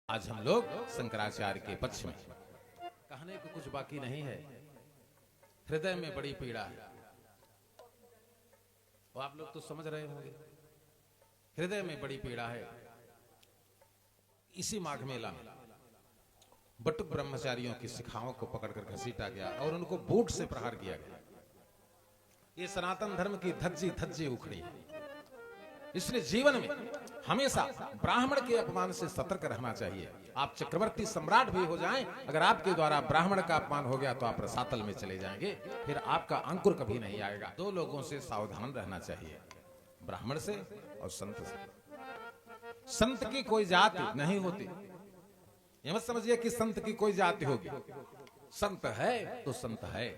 आज हम लोग शंकराचार्य के पक्ष में कहने को कुछ बाकी नहीं है। हृदय में बड़ी पीड़ा है, वो आप लोग तो समझ रहे होंगे। हृदय में बड़ी पीड़ा है। इसी माघ मेला में बटुक ब्रह्मचारियों की शिखाओं को पकड़कर घसीटा गया और उनको बूट से प्रहार किया गया। ये सनातन धर्म की धज्जी धज्जी उखड़ी है। इसलिए जीवन में हमेशा ब्राह्मण के अपमान से सतर्क रहना चाहिए। आप चक्रवर्ती सम्राट भी हो जाएं, अगर आपके द्वारा ब्राह्मण का अपमान हो गया तो आप रसातल में चले जाएंगे, फिर आपका अंकुर कभी नहीं आएगा। दो लोगों से सावधान रहना चाहिए, ब्राह्मण से और संत से। संत की कोई जाति नहीं होती, ये मत समझिए कि संत की कोई जाति होगी। संत है तो संत है,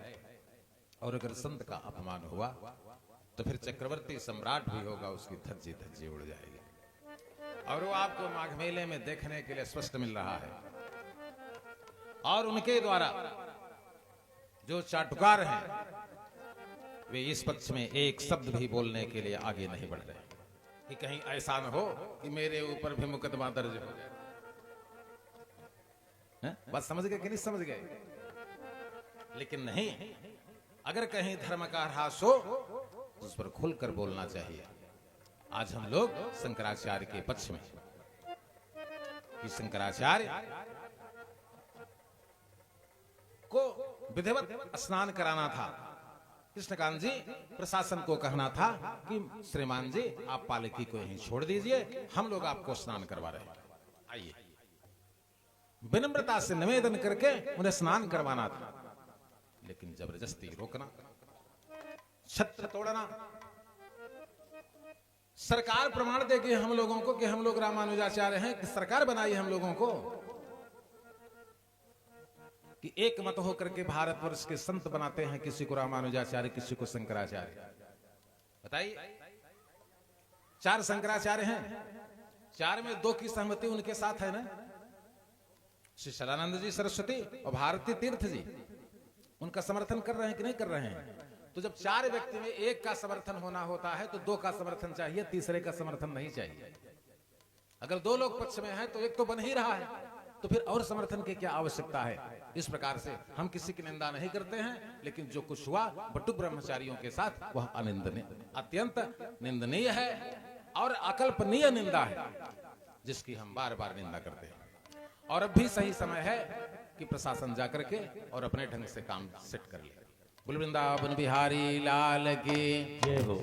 और अगर संत का अपमान हुआ तो फिर चक्रवर्ती सम्राट भी होगा, उसकी धज्जी धज्जी उड़ जाएगी। और वो आपको माघ मेले में देखने के लिए स्पष्ट मिल रहा है। और उनके द्वारा जो चाटुकार हैं वे इस पक्ष में एक शब्द भी बोलने के लिए आगे नहीं बढ़ रहे कि कहीं ऐसा न हो कि मेरे ऊपर भी मुकदमा दर्ज हो जाए। बात समझ गए कि नहीं समझ गए? लेकिन नहीं, अगर कहीं धर्म का ह्रास हो तो उस पर खुलकर बोलना चाहिए। आज हम लोग शंकराचार्य के पक्ष में कि शंकराचार्य को विधिवत स्नान कराना था। कृष्णकांत जी प्रशासन को कहना था कि श्रीमान जी आप पालकी को यहीं छोड़ दीजिए, हम लोग आपको स्नान करवा रहे हैं, आइए। विनम्रता से निवेदन करके उन्हें स्नान करवाना था, लेकिन जबरदस्ती रोकना, छत्र तोड़ना। सरकार प्रमाण देगी हम लोगों को कि हम लोग रामानुजाचार्य हैं, कि सरकार बनाई हम लोगों को कि एक मत होकर के भारतवर्ष के संत बनाते हैं, किसी को रामानुजाचार्य, किसी को शंकराचार्य। बताइए, 4 शंकराचार्य हैं, 4 में 2 की सहमति उनके साथ है ना, श्री शरानंद जी सरस्वती और भारती तीर्थ जी उनका समर्थन कर रहे हैं कि नहीं कर रहे हैं? तो जब 4 व्यक्ति में 1 का समर्थन होना होता है तो 2 का समर्थन चाहिए, तीसरे का समर्थन नहीं चाहिए। अगर 2 लोग पक्ष में हैं तो 1 तो बन ही रहा है, तो फिर और समर्थन की क्या आवश्यकता है? इस प्रकार से हम किसी की निंदा नहीं करते हैं, लेकिन जो कुछ हुआ बटुक ब्रह्मचारियों के साथ वह अनिंदनीय, अत्यंत निंदनीय है और अकल्पनीय निंदा है, जिसकी हम बार बार निंदा करते हैं। और अब भी सही समय है कि प्रशासन जाकर के और अपने ढंग से काम सेट कर ले। बोल वृंदावन बिहारी लाल की जय हो।